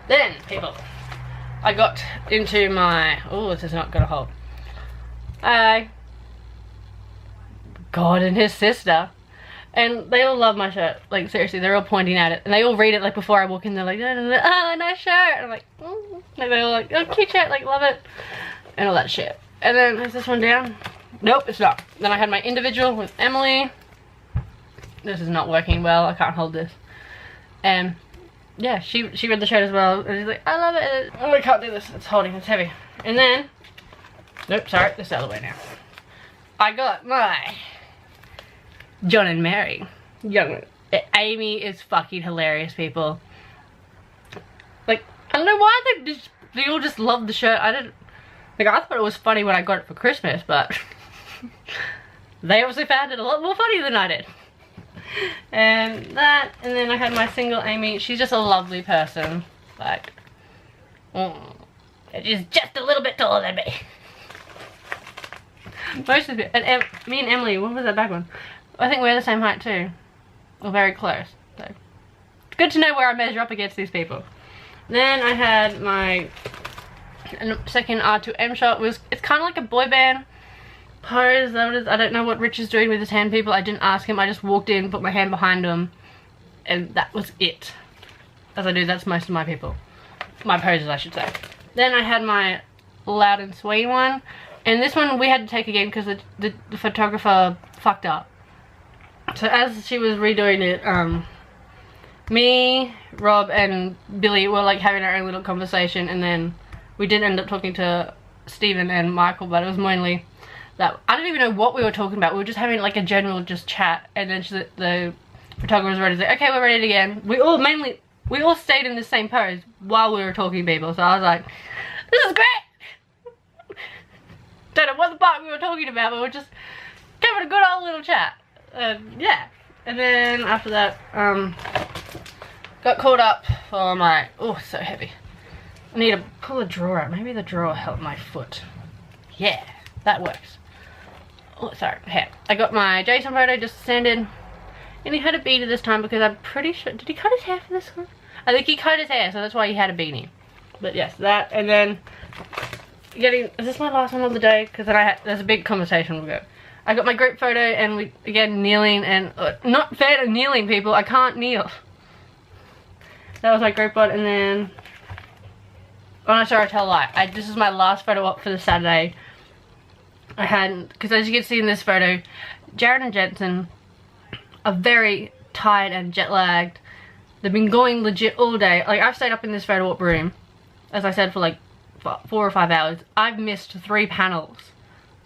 then, people, I got into my, oh, this is not gonna hold. God and his sister, and they all love my shirt. Like, seriously, they're all pointing at it, and they all read it like before I walk in. They're like, oh, nice shirt. And I'm like, and they're all like, oh, cute shirt, like, love it, and all that shit. And then is this one down? Nope, it's not. Then I had my individual with Emily. This is not working well. I can't hold this. And yeah, she read the shirt as well, and she's like, I love it. Oh, I can't do this. It's holding. It's heavy. And then, nope, sorry, this other way now. I got my John and Mary. Amy is fucking hilarious, people. Like, I don't know why they all just love the shirt. I thought it was funny when I got it for Christmas, but they obviously found it a lot more funny than I did. And then I had my single Amy. She's just a lovely person. Like, she's just a little bit taller than me. Most of it. And me and Emily, what was that back one? I think we're the same height too. Or very close. So, it's good to know where I measure up against these people. Then I had my second R2M shot. It's kind of like a boy band pose. I don't know what Rich is doing with his hand, people. I didn't ask him. I just walked in, put my hand behind him, and that was it. As I do, that's most of my people. My poses, I should say. Then I had my loud and sweet one. And this one we had to take again because the photographer fucked up. So as she was redoing it, me, Rob, and Billy were like having our own little conversation, and then we did end up talking to Stephen and Michael, but it was mainly that I don't even know what we were talking about. We were just having like a general just chat, and then the photographer was ready to say, okay, we're ready again. We all stayed in the same pose while we were talking, people. So I was like, this is great. Don't know what the fuck we were talking about, but we were just having a good old little chat. Yeah. And then after that, got called up for my, oh, so heavy. I need to pull a drawer out. Maybe the drawer helped my foot. Yeah, that works. Oh, sorry, hair. I got my Jason photo just sent in. And he had a beanie this time because I'm pretty sure, did he cut his hair for this one? I think he cut his hair, so that's why he had a beanie. But yes, that, and then is this my last one of the day? Because then there's a big conversation we'll go. I got my group photo, and we, again, kneeling, and not fair to kneeling, people. I can't kneel. That was my group one, and then, oh no, sorry, I tell a lie. This is my last photo up for the Saturday. I had, because as you can see in this photo, Jared and Jensen are very tired and jet lagged. They've been going legit all day. Like, I've stayed up in this photo op room, as I said, for like 4 or 5 hours. I've missed 3 panels.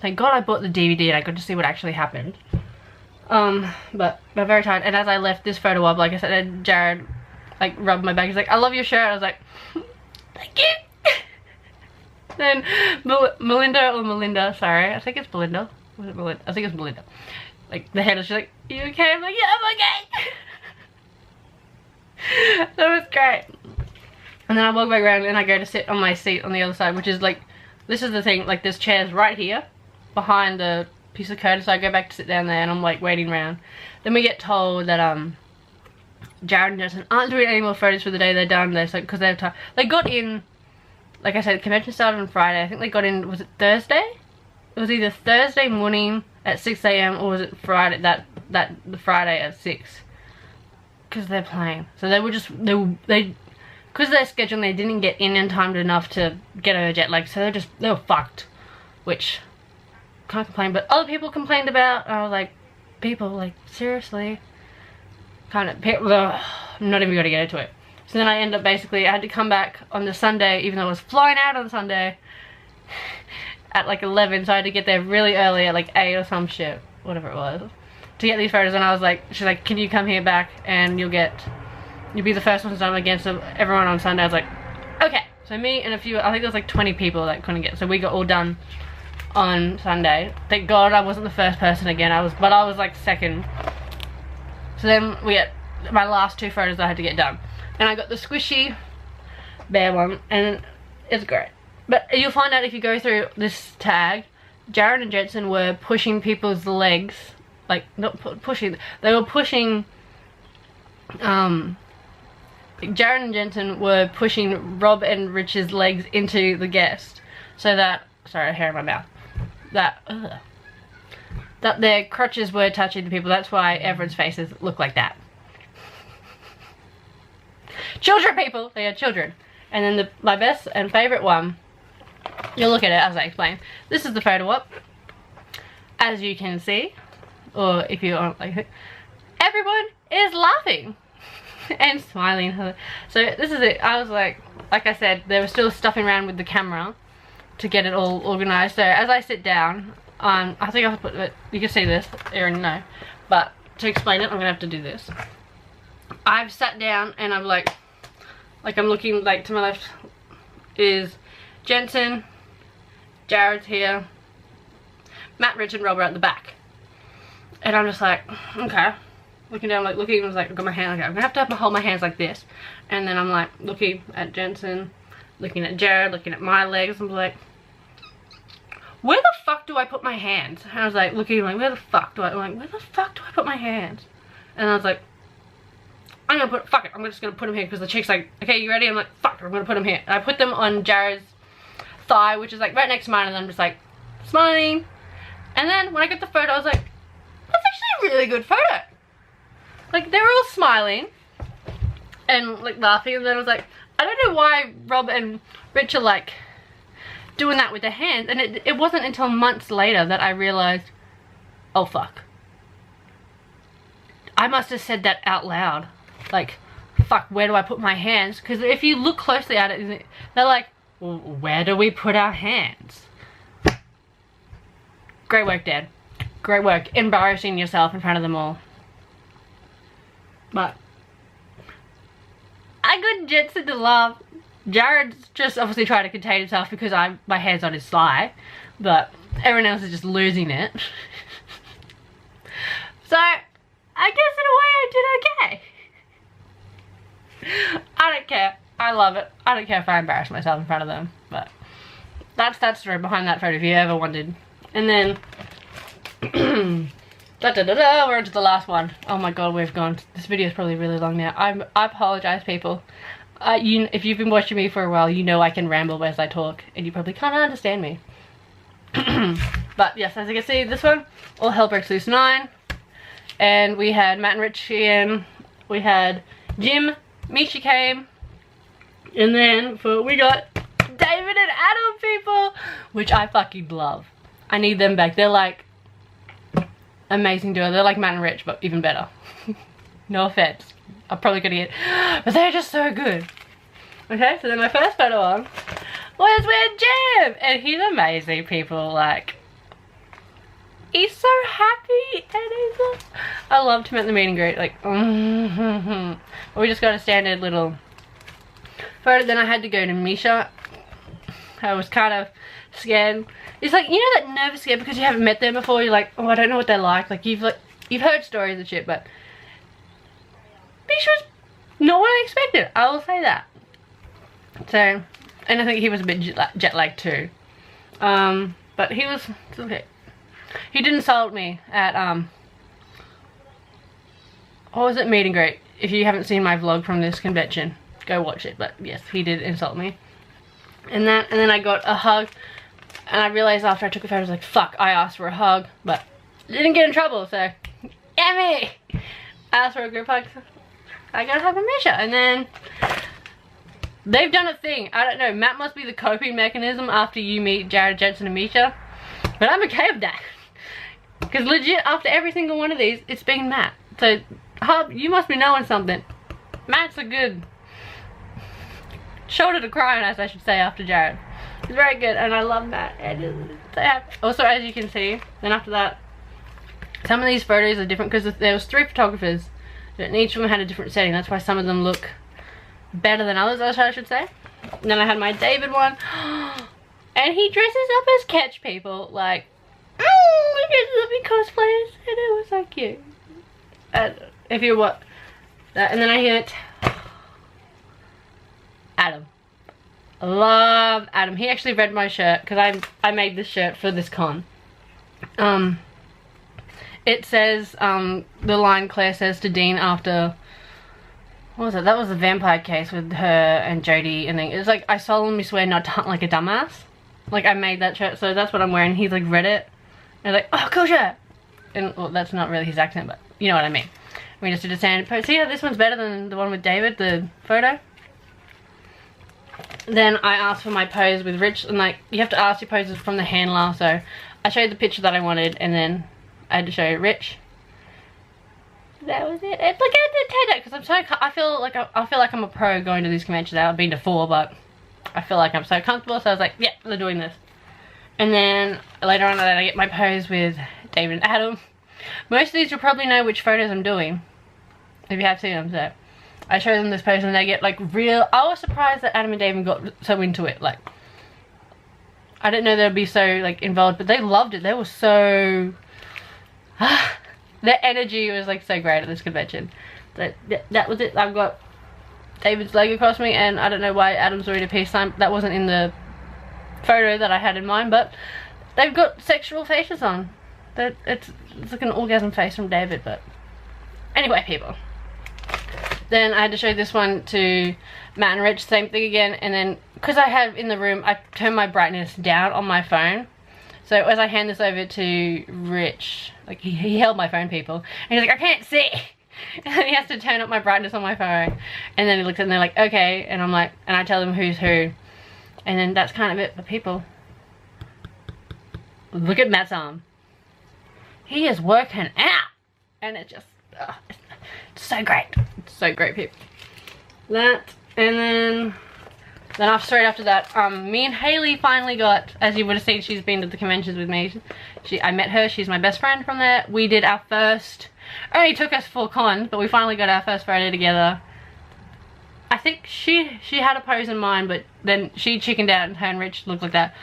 Thank God I bought the DVD and I got to see what actually happened. But they're very tired. And as I left this photo up, like I said, Jared like rubbed my back. He's like, I love your shirt. I was like, thank you. Then Melinda, sorry, I think it's Belinda. Was it Melinda? I think it's Belinda. Like the head, she's like, you okay? I'm like, yeah, I'm okay. That was great. And then I walk back around and I go to sit on my seat on the other side, which is like, this is the thing, like this chair's right here behind the piece of curtain, so I go back to sit down there and I'm like waiting around. Then we get told that Jared and Justin aren't doing any more photos for the day. They're done. They're so, because they're tired. They got in, like I said, the convention started on Friday. I think they got in, was it Thursday? It was either Thursday morning at 6 AM or was it Friday, the Friday at 6? Because they're playing. So they were just, they because they're scheduling, they didn't get in time enough to get over jet lag, so they were fucked, which can't complain. But other people complained about. I was like, people, like, seriously, kind of. I'm not even gonna get into it. So then I ended up basically, I had to come back on the Sunday, even though I was flying out on Sunday at like 11, so I had to get there really early at like 8 or some shit, whatever it was, to get these photos. And I was like, she's like, can you come here back and you'll be the first ones done against everyone on Sunday. I was like, okay. So me and a few, I think there was like 20 people that couldn't get, so we got all done on Sunday. Thank God I wasn't the first person again, but I was like second. So then we had my last 2 photos I had to get done. And I got the squishy bear one, and it's great. But you'll find out if you go through this tag, Jared and Jensen were pushing people's legs, like not pushing, they were pushing, Jared and Jensen were pushing Rob and Rich's legs into the guest, so that, sorry, hair in my mouth, that their crotches were touching the people. That's why everyone's faces look like that. Children, people, they are children. And then my best and favorite one, you'll look at it as I explain. This is the photo op, as you can see, or if you aren't like it, everyone is laughing and smiling. So this is it. I was like I said, they were still stuffing around with the camera to get it all organized. So as I sit down, I think I'll put it, you can see this, Erin, no, but to explain it, I'm gonna have to do this. I've sat down and I'm like I'm looking, like to my left is Jensen, Jared's here, Matt, Rich and Rob are at the back. And I'm just like, okay. Looking down, like looking, I was like, I've got my hand, okay, I'm gonna have to hold my hands like this. And then I'm like looking at Jensen, looking at Jared, looking at my legs. I'm like, where the fuck do I put my hands? And I was like looking like, where the fuck do I put my hands? And I was like, fuck it, I'm just gonna put them here, because the chick's like, okay, you ready? I'm like, fuck, I'm gonna put them here. And I put them on Jared's thigh, which is like right next to mine, and I'm just like smiling. And then when I got the photo, I was like, that's actually a really good photo. Like, they were all smiling and like laughing, and then I was like, I don't know why Rob and Rich are like doing that with their hands. And it wasn't until months later that I realized, oh fuck, I must have said that out loud. Like, fuck, where do I put my hands? Because if you look closely at it, they're like, well, where do we put our hands? Great work, Dad. Great work. Embarrassing yourself in front of them all. But I got Jensen to laugh. Jared's just obviously trying to contain himself because my hand's on his thigh. But everyone else is just losing it. So, I guess in a way I did okay. I don't care. I love it. I don't care if I embarrass myself in front of them. But that's that story behind that photo if you ever wondered. And then we're into the last one. Oh my god, we've gone. This video is probably really long now. I apologize, people. If you've been watching me for a while, you know I can ramble as I talk, and you probably can't understand me. But yes, as you can see, this one, All Hell Breaks Loose 9. And we had Matt and Rich in. We had Jim, Misha came. And then we got David and Adam, people, which I fucking love. I need them back. They're like amazing duo. They're like Matt and Rich, but even better. No offense. I'm probably gonna get, but they're just so good. Okay, so then my first photo on was with Jim, and he's amazing, people. Like, he's so happy, and I loved him at the meet and greet. Like, we just got a standard little photo. Then I had to go to Misha. I was kind of scared. It's like, you know that nervous scared because you haven't met them before. You're like, oh, I don't know what they're like. Like, you've heard stories and shit, but Misha was not what I expected. I will say that. So, and I think he was a bit jet lagged too. But he was okay. He did insult me at what was it, meet and greet. If you haven't seen my vlog from this convention, go watch it. But yes, he did insult me. And then I got a hug, and I realized after I took a photo, I was like, fuck, I asked for a hug, but didn't get in trouble, so yummy. I asked for a group hug. I got a hug from Misha, and then they've done a thing. I don't know, Matt must be the coping mechanism after you meet Jared, Jensen, and Misha, but I'm okay with that. Because legit, after every single one of these, it's been Matt. So, Hub, you must be knowing something. Matt's a good shoulder to cry on, as I should say, after Jared. It's very good, and I love that. And also, as you can see, then after that, some of these photos are different because there was 3 photographers, and each of them had a different setting. That's why some of them look better than others, I should say. And then I had my David one, and he dresses up as Catch people, like, he dresses up in cosplayers, and it was so cute. If you what, and then I hit Adam. I love Adam. He actually read my shirt because I made this shirt for this con. It says the line Claire says to Dean after, what was it? That was the vampire case with her and Jodie, and then it was like, I solemnly swear not to hunt like a dumbass. Like, I made that shirt, so that's what I'm wearing. He's like read it and like, oh, cool shirt. And well, that's not really his accent, but you know what I mean. We just did a standard pose. See how this one's better than the one with David, the photo? Then I asked for my pose with Rich, and like, you have to ask your poses from the handler, so I showed the picture that I wanted, and then I had to show Rich. That was it. It's like, I did take that because I'm so, I feel like I'm a pro going to these conventions. I've been to 4, but I feel like I'm so comfortable, so I was like, yeah, they're doing this. And then later on I get my pose with David and Adam. Most of these you'll probably know which photos I'm doing if you have seen them, so I show them this pose and they get like real. I was surprised that Adam and David got so into it. Like, I didn't know they'd be so like involved, but they loved it. They were so their energy was like so great at this convention. That was it. I've got David's leg across me, and I don't know why Adam's wearing a peace sign. That wasn't in the photo that I had in mind, but they've got sexual faces on. It's like an orgasm face from David, but anyway, people. Then I had to show this one to Matt and Rich, same thing again, and then because I have in the room, I turned my brightness down on my phone. So as I hand this over to Rich, like he held my phone, people, and he's like, I can't see. And then he has to turn up my brightness on my phone, and then he looks at it and they're like, okay, and I'm like, and I tell them who's who, and then that's kind of it. But people, look at Matt's arm. He is working out, and it's just, it's so great. It's so great, people. That, and then straight after that, me and Haley finally got, as you would have seen, she's been to the conventions with me. I met her, she's my best friend from there. We did our first, only took us 4 cons, but we finally got our first photo together. I think she had a pose in mind, but then she chickened out and her and Rich looked like that.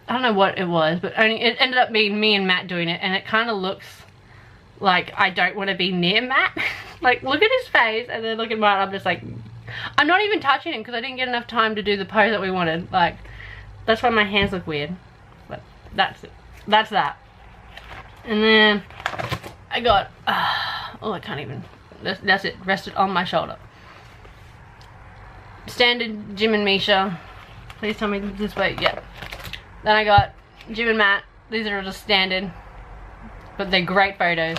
I don't know what it was, but it ended up being me and Matt doing it, and it kind of looks like I don't want to be near Matt. Like, look at his face, and then look at mine. I'm just like, I'm not even touching him because I didn't get enough time to do the pose that we wanted. Like, that's why my hands look weird. But that's it. That's that. And then I got, oh, I can't even. That's it. Rested on my shoulder. Standard Jim and Misha. Please tell me this way. Yeah. Then I got Jim and Matt. These are just standard, but they're great photos.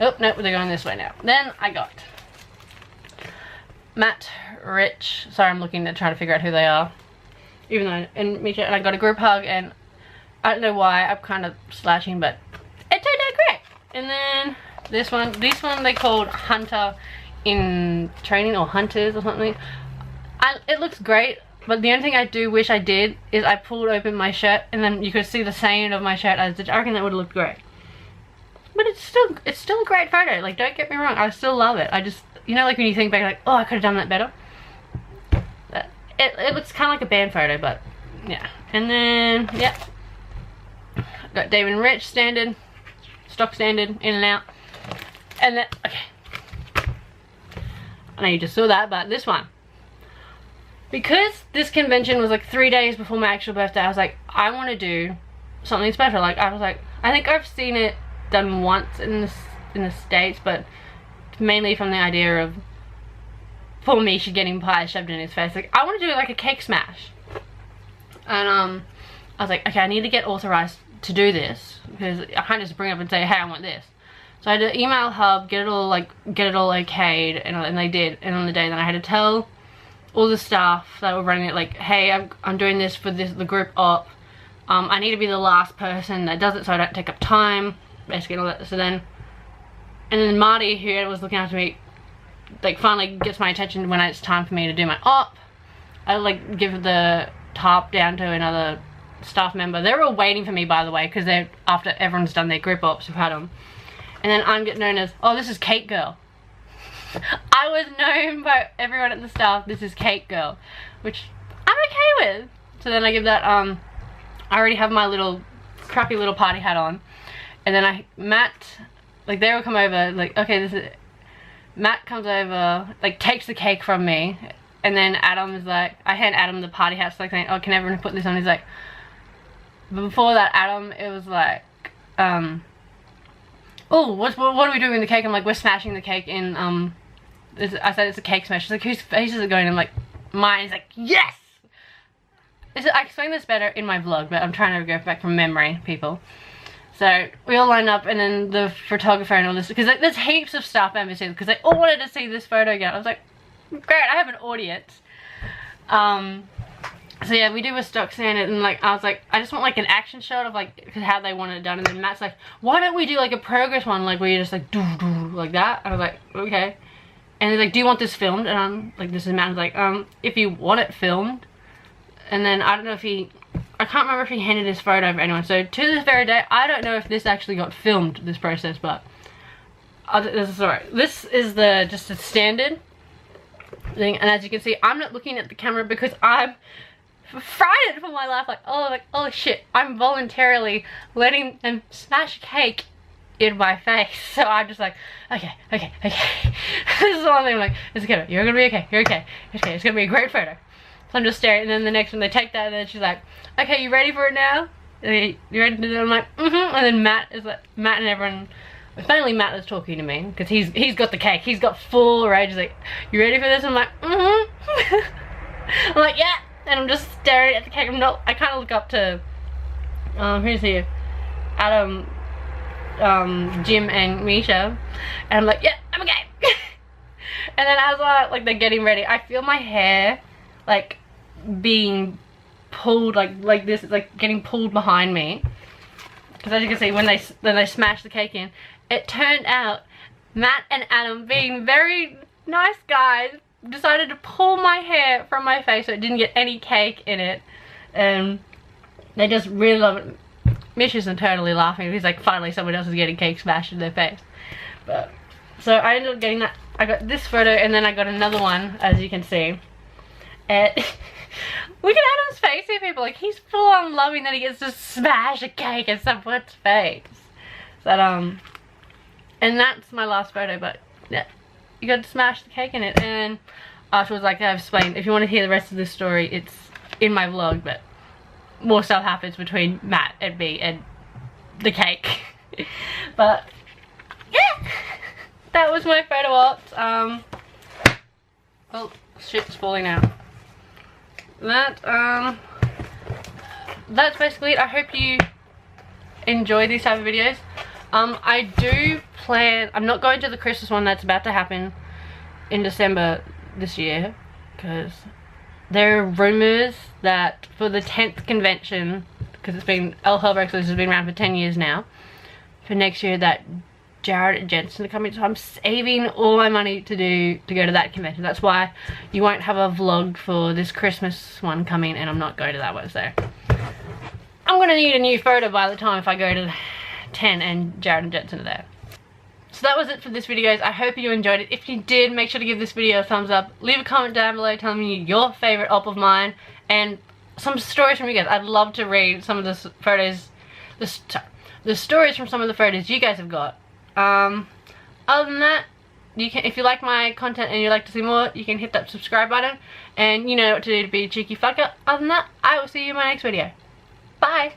Oh, nope, they're going this way now. Then I got Matt, Rich. Sorry, I'm looking at trying to figure out who they are. Even though, and Misha, and I got a group hug, and I don't know why I'm kind of slashing, but it turned out great. And then this one they called Hunter in Training, or Hunters or something. It looks great. But the only thing I do wish I did is I pulled open my shirt and then you could see the seam of my shirt. I reckon that would have looked great. But it's still a great photo. Like, don't get me wrong, I still love it. I just, you know, like when you think back, like, oh, I could have done that better. It looks kind of like a band photo, but yeah. And then, yeah, got David and Rich standard, stock standard, in and out. And then, okay, I know you just saw that, but this one. Because this convention was like 3 days before my actual birthday, I was like, I want to do something special. Like, I was like, I think I've seen it done once in the States, but mainly from the idea of poor Misha getting pie shoved in his face. Like, I want to do like a cake smash. And I was like, okay, I need to get authorized to do this, because I can't just bring up and say, hey, I want this. So I had to email Hub, get it all okayed, and they did. And on the day, then I had to tell all the staff that were running it, like, hey, I'm doing this for the group op. I need to be the last person that does it so I don't take up time, basically, and all that. So then, and then Marty, who was looking after me, like, finally gets my attention when it's time for me to do my op. I like give the tarp down to another staff member. They're all waiting for me, by the way, because they're after everyone's done their grip ups, we've had them. And then I'm getting known as, oh, this is Cake Girl. I was known by everyone at the staff, this is Cake Girl, which I'm okay with. So then I give that, I already have my little crappy little party hat on, and then Matt, like they all come over, like, okay, this is, Matt comes over, like takes the cake from me, and then Adam is like, I hand Adam the party hat, so like saying, oh, can everyone put this on? He's like, but before that, Adam, it was like, oh, what are we doing with the cake? I'm like, we're smashing the cake in, I said it's a cake smash. She's like, whose face is it going? I'm like, mine. He's like, yes! I explained this better in my vlog, but I'm trying to go back from memory, people. So, we all line up, and then the photographer and all this, because there's heaps of staff members here, because they all wanted to see this photo again. I was like, great, I have an audience. So yeah, we do a stock standard, and like, I was like, I just want like an action shot of like how they want it done, and then Matt's like, why don't we do like a progress one, like where you just like, doo doo, like that? I was like, okay. And he's like, do you want this filmed? And I'm like, this is Matt. I was like, if you want it filmed. And then I don't know if I can't remember if he handed his photo over to anyone. So to this very day, I don't know if this actually got filmed, this process, but this is alright. This is just a standard thing, and as you can see, I'm not looking at the camera because I'm frightened for my life. Like, oh shit, I'm voluntarily letting them smash cake in my face. So I'm just like, okay. This is the one thing I'm like, it's okay, you're gonna be okay, you're okay, it's gonna be a great photo. So I'm just staring, and then the next one they take that, and then she's like, okay, you ready for it now? You ready to do it? I'm like, and then Matt and everyone, it's mainly Matt that's talking to me, because he's got the cake, he's got full rage. He's like, you ready for this? I'm like, I'm like, yeah, and I'm just staring at the cake. I kind of look up to, who's here? Adam, Jim and Misha, and I'm like, yeah, I'm okay. And then as like they're getting ready, I feel my hair like being pulled like this, it's like getting pulled behind me, because as you can see, when they smashed the cake in, it turned out Matt and Adam, being very nice guys, decided to pull my hair from my face so it didn't get any cake in it, and they just really love it. Mish isn't totally laughing. He's like, finally someone else is getting cake smashed in their face. But so I ended up getting that. I got this photo, and then I got another one, as you can see. And look at Adam's face here, people. Like, he's full on loving that he gets to smash a cake in someone's face. So and that's my last photo. But yeah, you got to smash the cake in it. And afterwards, like I've explained, if you want to hear the rest of this story, it's in my vlog. But more stuff happens between Matt and me and the cake. But yeah, that was my photo ops. Oh, shit's falling out. That's basically it. I hope you enjoy these type of videos. I do plan, I'm not going to the Christmas one that's about to happen in December this year, because there are rumors that for the 10th convention, because it's been, El Hellbreaks has been around for 10 years now, for next year, that Jared and Jensen are coming, so I'm saving all my money to go to that convention. That's why you won't have a vlog for this Christmas one coming, and I'm not going to that one. So I'm gonna need a new photo by the time if I go to 10 and Jared and Jensen are there. So that was it for this video, guys. I hope you enjoyed it. If you did, make sure to give this video a thumbs up. Leave a comment down below telling me your favorite op of mine and some stories from you guys. I'd love to read some of the photos, the stories from some of the photos you guys have got. Other than that, you can, if you like my content and you'd like to see more, you can hit that subscribe button, and you know what to do to be a cheeky fucker. Other than that, I will see you in my next video. Bye!